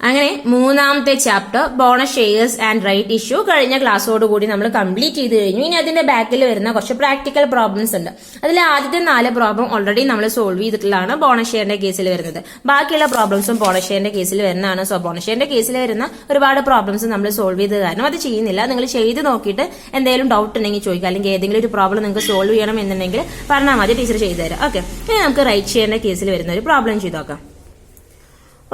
അങ്ങനെ മൂന്നാമത്തെ chapter bonus shares and right issue കഴിഞ്ഞ ക്ലാസ്സോടുകൂടി നമ്മൾ കംപ്ലീറ്റ് ചെയ്ത് കഴിഞ്ഞു. ഇനി അതിന്റെ ബാക്കിൽ വരുന്ന കുറച്ച് പ്രാക്ടിക്കൽ പ്രോബ്ലംസ് ഉണ്ട്. അതിൽ ആദ്യത്തെ 4 പ്രോബ്ലം ഓൾറെഡി നമ്മൾ സോൾവ് ചെയ്തിട്ടുള്ളതാണ് ബോണസ് ഷെയറിന്റെ കേസിൽ വരുന്നത്. ബാക്കിയുള്ള പ്രോബ്ലംസും ബോണസ് ഷെയറിന്റെ കേസിൽ വരുന്നതാണ്. സോ ബോണസ് ഷെയറിന്റെ കേസിൽ വരുന്ന ഒരുപാട് പ്രോബ്ലംസ് നമ്മൾ സോൾവ് ചെയ്ത് കാരണം അത് ചെയ്യുന്നില്ല. നിങ്ങൾ ചെയ്ത് നോക്കിയിട്ട് എന്തെങ്കിലും ഡൗട്ട് ഉണ്ടെങ്കിൽ ചോദിക്കുക, അല്ലെങ്കിൽ ഏതെങ്കിലും ഒരു പ്രോബ്ലം നിങ്ങൾക്ക് സോൾവ് ചെയ്യണം എന്നുണ്ടെങ്കിൽ പറഞ്ഞാൽ മതി, ടീച്ചർ ചെയ്തു തരാം. ഓക്കെ, ഇനി നമുക്ക് റൈറ്റ് ഷെയറിന്റെ കേസിൽ വരുന്ന ഒരു പ്രോബ്ലം ചെയ്ത് നോക്കാം.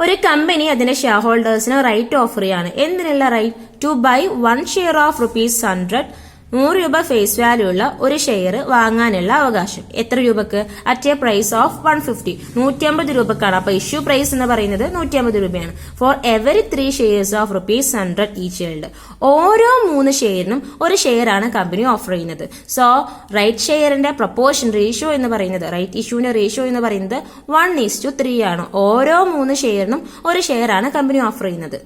ഒരു കമ്പനി അതിന്റെ ഷെയർ ഹോൾഡേഴ്സിന് റൈറ്റ് ഓഫർ ചെയ്യാണ്. എന്തിനുള്ള right? To buy 1 share of ₹100, 100 രൂപ ഫേസ് വാല്യൂ ഉള്ള ഒരു ഷെയർ വാങ്ങാനുള്ള അവകാശം. എത്ര രൂപക്ക്? അറ്റ് എ പ്രൈസ് ഓഫ് 150, 150 രൂപക്കാണ്. അപ്പൊ ഇഷ്യൂ പ്രൈസ് എന്ന് പറയുന്നത് 150 രൂപയാണ്. For every 3 shares of ₹100 each held. ഓരോ 3 ഷെയറിനും ഒരു ഷെയർ ആണ് കമ്പനി ഓഫർ ചെയ്യുന്നത്. സോ റൈറ്റ് ഷെയറിന്റെ പ്രൊപ്പോർഷൻ റേഷ്യോ എന്ന് പറയുന്നത്, റൈറ്റ് ഇഷ്യൂവിന്റെ റേഷ്യോ എന്ന് പറയുന്നത് 1:3 ആണ്. ഓരോ 3 ഷെയറിനും ഒരു ഷെയർ ആണ് കമ്പനി ഓഫർ ചെയ്യുന്നത്.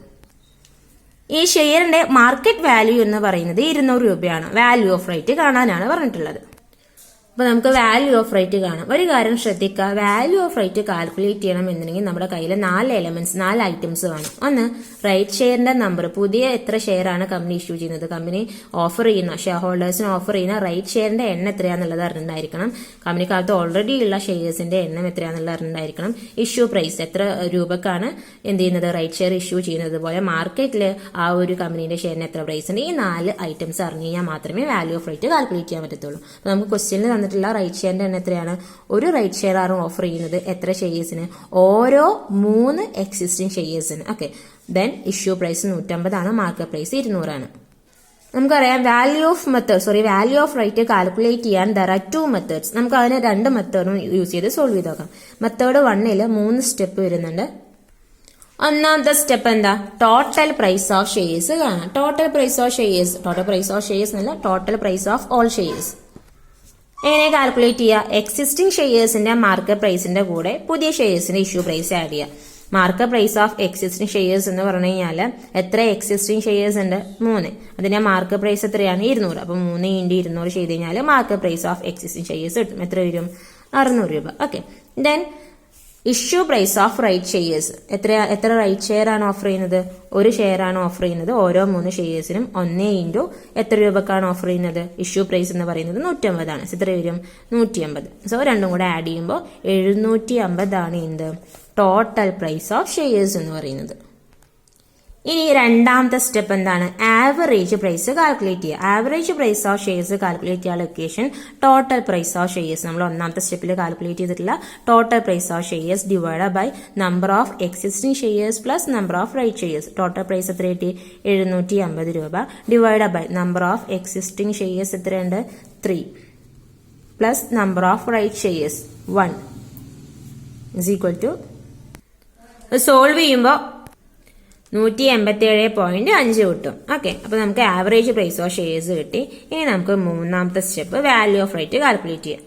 ഈ ഷെയറിന്റെ മാർക്കറ്റ് വാല്യൂ എന്ന് പറയുന്നത് 200 രൂപയാണ്. വാല്യൂ ഓഫ് റൈറ്റ് കാണാനാണ് പറഞ്ഞിട്ടുള്ളത്. അപ്പൊ നമുക്ക് വാല്യൂ ഓഫ് റൈറ്റ് കാണാം. ഒരു കാര്യം ശ്രദ്ധിക്കുക, വാല്യൂ ഓഫ് റൈറ്റ് കാൽക്കുലേറ്റ് ചെയ്യണം എന്നുണ്ടെങ്കിൽ നമ്മുടെ കയ്യിൽ 4 ഐറ്റംസ് വേണം. ഒന്ന്, റൈറ്റ് ഷെയറിന്റെ നമ്പർ, പുതിയ എത്ര ഷെയർ ആണ് കമ്പനി ഇഷ്യൂ ചെയ്യുന്നത്, കമ്പനി ഓഫർ ചെയ്യുന്ന ഷെയർ ഹോൾഡേഴ്സിന് ഓഫർ ചെയ്യുന്ന റൈറ്റ് ഷെയറിന്റെ എണ്ണം എത്രയാന്നുള്ളത് അറിഞ്ഞിട്ടുണ്ടായിരിക്കണം. കമ്പനിക്കകത്ത് ഓൾറെഡി ഉള്ള ഷെയർസിന്റെ എണ്ണം എത്രയാന്നുള്ളത് അറിഞ്ഞിട്ടുണ്ടായിരിക്കണം. ഇഷ്യൂ പ്രൈസ്, എത്ര രൂപക്കാണ് എന്ത് ചെയ്യുന്നത് റൈറ്റ് ഷെയർ ഇഷ്യൂ ചെയ്യുന്നത്, പോലെ മാർക്കറ്റിൽ ആ ഒരു കമ്പനിയുടെ ഷെയറിന് എത്ര പ്രൈസ് ഉണ്ട്. ഈ 4 ഐറ്റംസ് അറിഞ്ഞു കഴിഞ്ഞാൽ മാത്രമേ വാല്യൂ ഓഫ് റൈറ്റ് കാൽക്കുലേറ്റ് ചെയ്യാൻ പറ്റത്തുള്ളൂ. അപ്പൊ നമുക്ക് ക്വസ്റ്റ്യനിൽ തന്നിട്ടുള്ള റൈറ്റ് ഷെയറിന്റെ എണ്ണം എത്രയാണ്? ഒരു റൈറ്റ് ഷെയർ ആണ് ഓഫർ ചെയ്യുന്നത്. എത്ര ഷെയർസിന്? ഓരോ 3 എക്സിസ്റ്റിംഗ് ഷെയർസിന്. ഓക്കെ, ദെൻ ഇഷ്യൂ പ്രൈസ് 150 ആണ്, മാർക്കറ്റ് പ്രൈസ് 200 ആണ്. നമുക്കറിയാം വാല്യൂ ഓഫ് റൈറ്റ് കാൽക്കുലേറ്റ് ചെയ്യാൻ ദർ ആർ 2 മെത്തേഡ്സ്. നമുക്ക് അതിന് 2 മെത്തേഡും യൂസ് ചെയ്ത് സോൾവ് ചെയ്ത് നോക്കാം. മെത്തേഡ് 1 3 സ്റ്റെപ്പ് വരുന്നുണ്ട്. ഒന്നാമത്തെ സ്റ്റെപ്പ് എന്താ? ടോട്ടൽ പ്രൈസ് ഓഫ് ഷെയർസ് കാണാം. ടോട്ടൽ പ്രൈസ് ഓഫ് ഷെയർസ് എന്നല്ല, total price of all shares. എങ്ങനെ കാൽക്കുലേറ്റ് ചെയ്യുക? എക്സിസ്റ്റിംഗ് ഷെയർസിന്റെ മാർക്കറ്റ് പ്രൈസിന്റെ കൂടെ പുതിയ ഷെയർസിന്റെ ഇഷ്യൂ പ്രൈസ് ആഡ് ചെയ്യുക. Market price of existing shares എന്ന് പറഞ്ഞു കഴിഞ്ഞാൽ എത്ര എക്സിസ്റ്റിംഗ് ഷെയർസ് ഉണ്ട്? 3. അതിന്റെ മാർക്കറ്റ് പ്രൈസ് എത്രയാണ്? 200. അപ്പൊ 3 × 200 ചെയ്ത് കഴിഞ്ഞാൽ market price of existing shares കിട്ടും. എത്ര വരും? 600 രൂപ. Okay, then issue price of right shares. എത്ര റൈറ്റ് ഷെയർ ആണ് ഓഫർ ചെയ്യുന്നത്? ഒരു ഷെയർ ആണ് ഓഫർ ചെയ്യുന്നത്. ഓരോ 3 ഷെയർസിനും 1 × എത്ര രൂപക്കാണ് ഓഫർ ചെയ്യുന്നത്? ഇഷ്യൂ പ്രൈസ് എന്ന് പറയുന്നത് 150 ആണ്. എത്ര വരും? 150. സോ രണ്ടും കൂടെ ആഡ് ചെയ്യുമ്പോൾ 750 ആണ് എന്ത്? ടോട്ടൽ പ്രൈസ് ഓഫ് ഷെയർസ് എന്ന് പറയുന്നത്. ഇനി രണ്ടാമത്തെ സ്റ്റെപ്പ് എന്താണ്? ആവറേജ് പ്രൈസ് കാൽക്കുലേറ്റ് ചെയ്യുക. Average price of shares calculate ചെയ്യാനുള്ള equation total price of shares. നമ്മൾ ഒന്നാമത്തെ സ്റ്റെപ്പിൽ കാൽക്കുലേറ്റ് ചെയ്തിട്ടുള്ള total price of shares divide by number of existing shares plus number of right shares. Total price എത്ര കിട്ടി? 750 രൂപ divide by number of existing shares എത്രയുണ്ട്? 3 plus number of right shares 1 is equal to, solve ചെയ്യുമ്പോൾ 187.5 കിട്ടും. Okay, അപ്പൊ നമുക്ക് average price of shares കിട്ടി. ഇനി നമുക്ക് മൂന്നാമത്തെ step value of right calculate ചെയ്യാം.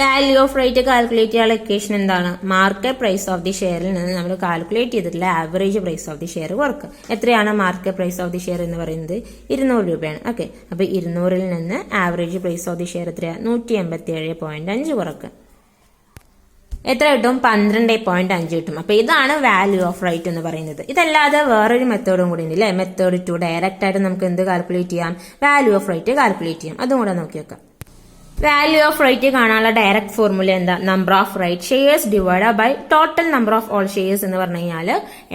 വാല്യൂ ഓഫ് റൈറ്റ് കാൽക്കുലേറ്റ് ചെയ്യാനുള്ള ഇക്വേഷൻ എന്താണ്? മാർക്കറ്റ് പ്രൈസ് ഓഫ് ദി ഷെയറിൽ നിന്ന് നമ്മൾ കാൽക്കുലേറ്റ് ചെയ്തിട്ടുള്ള average price of the share കുറക്കുക. എത്രയാണ് market price of the share എന്ന് പറയുന്നത്? 200 രൂപയാണ്. ഓക്കെ, അപ്പൊ 200ൽ നിന്ന് average price of the share എത്രയാണ്? 187.5 കുറക്കുക. എത്ര കിട്ടും? 12.5 കിട്ടും. അപ്പൊ ഇതാണ് വാല്യൂ ഓഫ് റൈറ്റ് എന്ന് പറയുന്നത്. ഇതല്ലാതെ വേറൊരു മെത്തേഡും കൂടി ഉണ്ട് അല്ലെ? മെത്തേഡ് 2. ഡയറക്റ്റ് ആയിട്ട് നമുക്ക് എന്ത് കാൽക്കുലേറ്റ് ചെയ്യാം? വാല്യൂ ഓഫ് റൈറ്റ് കാൽക്കുലേറ്റ് ചെയ്യാം. അതും കൂടെ നോക്കി വെക്കാം. വാല്യൂ ഓഫ് റൈറ്റ് കാണാനുള്ള ഡയറക്റ്റ് ഫോർമുല എന്താ? Number of right shares divide by total number of all shares എന്ന് പറഞ്ഞു കഴിഞ്ഞാൽ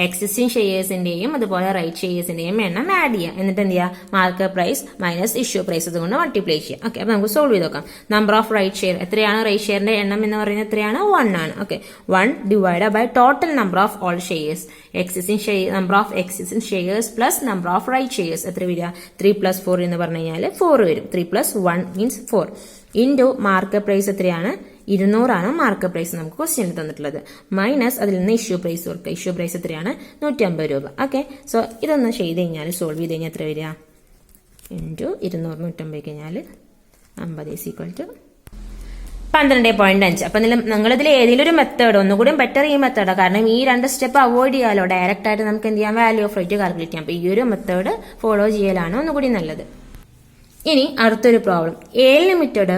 എക്സിസ്റ്റിംഗ് ഷെയർസിന്റെയും അതുപോലെ റൈറ്റ് ഷെയർസിന്റെയും എണ്ണം ആഡ് ചെയ്യാം. എന്നിട്ട് എന്ത് ചെയ്യുക? Market price minus issue price അതുകൊണ്ട് മൾട്ടിപ്ലൈ ചെയ്യാം. ഓക്കെ, അപ്പൊ നമുക്ക് സോൾവ് ചെയ്ത് നോക്കാം. നമ്പർ ഓഫ് റൈറ്റ് ഷെയർ എത്രയാണ്? റൈറ്റ് ഷെയറിന്റെ എണ്ണം എന്ന് പറയുന്നത് എത്രയാണ്? 1 ആണ്. Okay, 1 divide by total number of all shares, number of existing shares plus number of right shares. എത്ര വരിക? 3 + 4 എന്ന് പറഞ്ഞു കഴിഞ്ഞാൽ 4 വരും. 3 + 1 മീൻസ് 4 ഇൻറ്റു മാർക്കറ്റ് പ്രൈസ് എത്രയാണ്? 200 ആണ് മാർക്കറ്റ് പ്രൈസ് നമുക്ക് ക്വസ്റ്റ്യനിൽ തന്നിട്ടുള്ളത്. മൈനസ് അതിൽ നിന്ന് ഇഷ്യൂ പ്രൈസ് കൊടുക്കുക. ഇഷ്യൂ പ്രൈസ് എത്രയാണ്? 150 രൂപ. ഓക്കെ, സോ ഇതൊന്ന് ചെയ്ത് കഴിഞ്ഞാൽ സോൾവ് ചെയ്ത് കഴിഞ്ഞാൽ എത്ര വരിക? ഇൻറ്റു 200 150 കഴിഞ്ഞാൽ 50 ഈസ് ഈക്വൽ ടു 12.5. അപ്പൊ നിങ്ങളിതിൽ ഏതെങ്കിലും ഒരു മെത്തേഡ്, ഒന്നുകൂടി ബെറ്റർ ഈ മെത്തേഡാണ്. കാരണം ഈ 2 സ്റ്റെപ്പ് അവോയ്ഡ് ചെയ്യാലോ. ഡയറക്റ്റ് ആയിട്ട് നമുക്ക് എന്ത് ചെയ്യാം? വാല്യൂ ഓഫ് റൈറ്റ് കാൽക്കുലേറ്റ് ചെയ്യാം. അപ്പൊ ഈ ഒരു മെത്തേഡ് ഫോളോ ചെയ്യലാണ് ഒന്നുകൂടി നല്ലത്. ഇനി അടുത്തൊരു പ്രോബ്ലം. എ ലിമിറ്റഡ്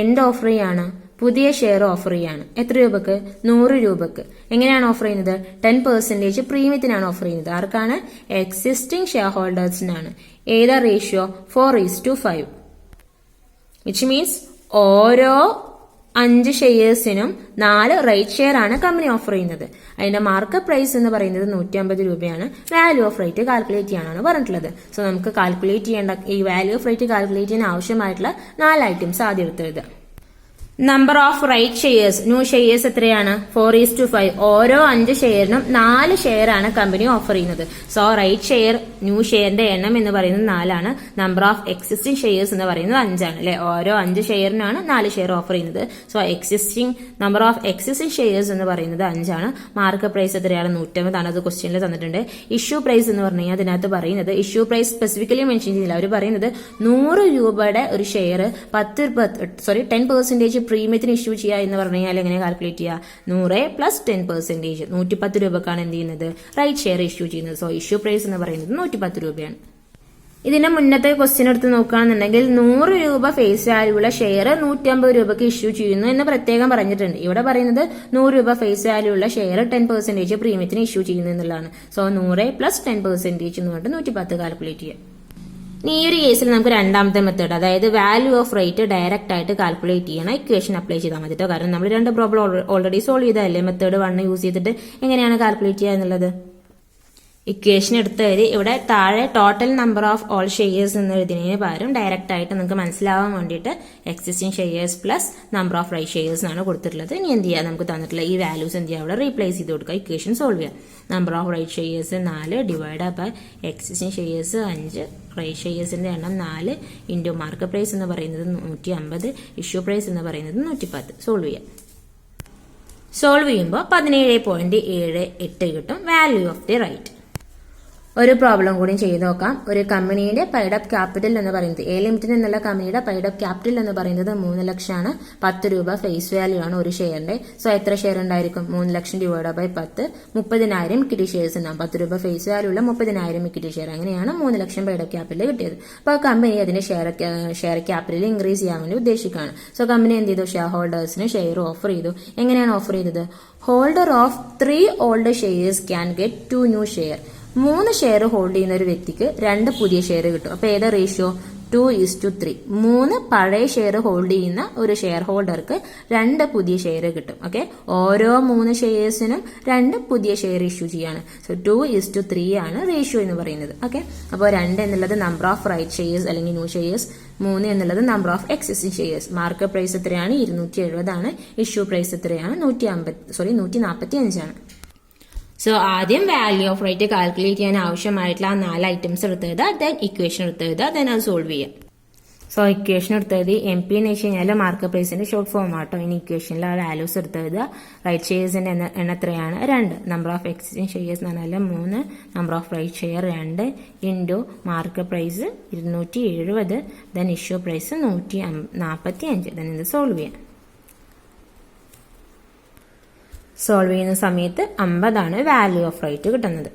എന്ത് ഓഫർ ചെയ്യാണ്? പുതിയ ഷെയർ ഓഫർ ചെയ്യാണ്. എത്ര രൂപക്ക്? 100 രൂപക്ക്. എങ്ങനെയാണ് ഓഫർ ചെയ്യുന്നത്? 10% പ്രീമിയത്തിനാണ് ഓഫർ ചെയ്യുന്നത്. ആർക്കാണ്? എക്സിസ്റ്റിംഗ് ഷെയർ ഹോൾഡേഴ്സിനാണ്. ഏതാ റേഷ്യോ? 4:5, വിച്ച് മീൻസ് ഓരോ 5 ഷെയർസിനും 4 റൈറ്റ് ഷെയർ ആണ് കമ്പനി ഓഫർ ചെയ്യുന്നത്. അതിന്റെ മാർക്കറ്റ് പ്രൈസ് എന്ന് പറയുന്നത് 150 രൂപയാണ്. വാല്യൂ ഓഫ് റേറ്റ് കാൽക്കുലേറ്റ് ചെയ്യാനാണ് പറഞ്ഞിട്ടുള്ളത്. സോ നമുക്ക് കാൽക്കുലേറ്റ് ചെയ്യേണ്ട ഈ വാല്യൂ ഓഫ് റേറ്റ് കാൽക്കുലേറ്റ് ചെയ്യാൻ ആവശ്യമായിട്ടുള്ള 4 ഐറ്റംസ് ആദ്യം എടുത്തെഴുതുക. Number of right shares, new shares എത്രയാണ്? 4:5. ഓരോ 5 ഷെയറിനും 4 ഷെയർ ആണ് കമ്പനി ഓഫർ ചെയ്യുന്നത്. സോ റൈറ്റ് ഷെയർ, ന്യൂ ഷെയറിന്റെ എണ്ണം എന്ന് പറയുന്നത് 4 ആണ്. നമ്പർ ഓഫ് എക്സിസ്റ്റിംഗ് ഷെയർസ് എന്ന് പറയുന്നത് 5 ആണ് അല്ലെ. ഓരോ 5 ഷെയറിനാണ് 4 ഷെയർ ഓഫർ ചെയ്യുന്നത്. So number of existing shares എന്ന് പറയുന്നത് 5 ആണ്. മാർക്കറ്റ് പ്രൈസ് എത്രയാണ്? 150 ആണ്. അത് ക്വസ്റ്റ്യനിൽ തന്നിട്ടുണ്ട്. ഇഷ്യൂ പ്രൈസ് എന്ന് പറഞ്ഞു കഴിഞ്ഞാൽ അതിനകത്ത് പറയുന്നത്, ഇഷ്യൂ പ്രൈസ് സ്പെസിഫിക്കലി മെൻഷൻ ചെയ്തില്ല. അവർ പറയുന്നത് 100 രൂപയുടെ ഒരു ഷെയർ 10% പ്രീമിയത്തിന് ഇഷ്യൂ ചെയ്യുക എന്ന് പറഞ്ഞു കഴിഞ്ഞാൽ എങ്ങനെ കാൽക്കുലേറ്റ് ചെയ്യുക? 100 + 10%, 110 രൂപക്കാണ് എന്ത് ചെയ്യുന്നത്? റൈറ്റ് ഷെയർ ഇഷ്യൂ ചെയ്യുന്നത്. സോ ഇഷ്യൂ പ്രൈസ് എന്ന് പറയുന്നത് 110 രൂപയാണ്. ഇതിന്റെ മുന്നത്തെ ക്വസ്റ്റ്യൻ എടുത്ത് നോക്കുകയാണെന്നുണ്ടെങ്കിൽ 100 രൂപ ഫേസ് വാല്യൂ ഉള്ള ഷെയർ 150 രൂപയ്ക്ക് ഇഷ്യൂ ചെയ്യുന്നു എന്ന് പ്രത്യേകം പറഞ്ഞിട്ടുണ്ട്. ഇവിടെ പറയുന്നത് 100 രൂപ ഫേസ് വാല്യൂ ഉള്ള ഷെയർ 10% പ്രീമിയത്തിന് ഇഷ്യൂ ചെയ്യുന്നു എന്നുള്ളതാണ്. സോ 100 + 10% എന്ന് പറഞ്ഞിട്ട് 110 കാൽക്കുലേറ്റ് ചെയ്യാം. ഇനി ഈ ഒരു കേസിൽ നമുക്ക് രണ്ടാമത്തെ മെത്തേഡ്, അതായത് വാല്യൂ ഓഫ് റേറ്റ് ഡയറക്റ്റ് ആയിട്ട് കാൽക്കുലേറ്റ് ചെയ്യണം. ഇക്വേഷൻ അപ്ലൈ ചെയ്താൽ മതി. കാരണം നമ്മൾ 2 പ്രോബ്ലം ഓൾറെഡി സോൾവ് ചെയ്തതല്ലേ. മെത്തേഡ് 1 യൂസ് ചെയ്തിട്ട് എങ്ങനെയാണ് കാൽക്കുലേറ്റ് ചെയ്യുക എന്നുള്ളത്. ഇക്വേഷൻ എടുത്തവര് ഇവിടെ താഴെ total number of all shares എന്ന് എഴുതുന്നതിന് പകരം ഡയറക്റ്റ് ആയിട്ട് നിങ്ങൾക്ക് മനസ്സിലാവാൻ വേണ്ടിയിട്ട് existing shares plus number of right shares ആണ് കൊടുത്തിട്ടുള്ളത്. ഇനി എന്ത് ചെയ്യുക? നമുക്ക് തന്നിട്ടുള്ള ഈ വാല്യൂസ് എന്ത് ചെയ്യുക? അവിടെ റീപ്ലേസ് ചെയ്ത് കൊടുക്കുക. ഇക്വേഷൻ സോൾവ് ചെയ്യാം. Number of right shares 4 divide by existing shares 5, right ഷെയർസിന്റെ എണ്ണം 4 ഇൻറ്റു മാർക്കറ്റ് പ്രൈസ് എന്ന് പറയുന്നത് 150, ഇഷ്യൂ പ്രൈസ് എന്ന് പറയുന്നത് 110. സോൾവ് ചെയ്യാം. സോൾവ് ചെയ്യുമ്പോൾ 17.78 കിട്ടും വാല്യൂ ഓഫ് ദി റൈറ്റ്. ഒരു പ്രോബ്ലം കൂടി ചെയ്ത് നോക്കാം. ഒരു കമ്പനിയുടെ പൈഡ് അപ്പ് ക്യാപിറ്റൽ എന്ന് പറയുന്നത്, എ ലിമിറ്റഡ് എന്നുള്ള കമ്പനിയുടെ പൈഡ് അപ്പ് ക്യാപിറ്റൽ എന്ന് പറയുന്നത് 3 ലക്ഷമാണ്. 10 രൂപ ഫേസ് വാല്യൂ ആണ് ഒരു ഷെയറിന്റെ. സോ എത്ര ഷെയർ ഉണ്ടായിരിക്കും? 3 ലക്ഷം ഡിവൈഡ് ബൈ 10, 30,000 ഇക്വിറ്റി ഷെയർസ് ഉണ്ടാവും. 10 രൂപ ഫേസ് വാല്യൂ ഉള്ള 30,000 ഇക്വിറ്റി ഷെയർ. അങ്ങനെയാണ് 3 ലക്ഷം പൈഡ് അപ്പ് ക്യാപിറ്റൽ കിട്ടിയത്. അപ്പോൾ കമ്പനി അതിന്റെ ഷെയർ ക്യാപിറ്റൽ ഇൻക്രീസ് ചെയ്യാൻ വേണ്ടി ഉദ്ദേശിക്കുകയാണ്. സോ കമ്പനി എന്ത് ചെയ്തു? ഷെയർ ഹോൾഡേഴ്സിന് ഷെയർ ഓഫർ ചെയ്തു. എങ്ങനെയാണ് ഓഫർ ചെയ്തത്? Holder of 3 old shares can get 2 new share. 3 share hold ചെയ്യുന്ന ഒരു വ്യക്തിക്ക് 2 പുതിയ ഷെയർ കിട്ടും. അപ്പൊ ഏതാ റേഷ്യോ? 2:3. 3 പഴയ ഷെയർ ഹോൾഡ് ചെയ്യുന്ന ഒരു ഷെയർ ഹോൾഡർക്ക് 2 പുതിയ ഷെയർ കിട്ടും. ഓക്കെ, ഓരോ 3 ഷെയർസിനും 2 പുതിയ ഷെയർ ഇഷ്യൂ ചെയ്യാണ്. സോ 2:3 ആണ് റേഷ്യോ എന്ന് പറയുന്നത്. ഓക്കെ, അപ്പോൾ 2 എന്നുള്ളത് നമ്പർ ഓഫ് റൈറ്റ് ഷെയർസ് അല്ലെങ്കിൽ ന്യൂ ഷെയർസ്, 3 എന്നുള്ളത് number of existing shares. Market price എത്രയാണ്? 270 ആണ്. ഇഷ്യൂ പ്രൈസ് എത്രയാണ്? 145 ആണ്. സോ ആദ്യം വാല്യൂ ഓഫ് റേറ്റ് കാൽക്കുലേറ്റ് ചെയ്യാൻ ആവശ്യമായിട്ടുള്ള 4 ഐറ്റംസ് എടുത്തെഴുതുക, ദെൻ ഇക്വേഷൻ എടുത്തെഴുതുക, ദെൻ അത് സോൾവ് ചെയ്യാം. സോ ഇക്വേഷൻ എടുത്തെഴുതി MP എന്ന് വെച്ച് കഴിഞ്ഞാൽ മാർക്കറ്റ് പ്രൈസിന്റെ ഷോർട്ട് ഫോം ആട്ടോ. ഇനി ഇക്വേഷനിൽ ആ വാല്യൂസ് എടുത്തെഴുതുക. റൈറ്റ് ഷെയർസിന്റെ എണ്ണം എത്രയാണ്? 2. നമ്പർ ഓഫ് എക്സിസ്റ്റിംഗ് ഷെയർസ് എന്ന് പറഞ്ഞാൽ 3, number of right share 2 into market price 270, then issue price 145. Then ഇത് സോൾവ് ചെയ്യാം. സോൾവ് ചെയ്യുന്ന സമയത്ത് 50 ആണ് വാല്യൂ ഓഫ് റൈറ്റ് കിട്ടുന്നത്.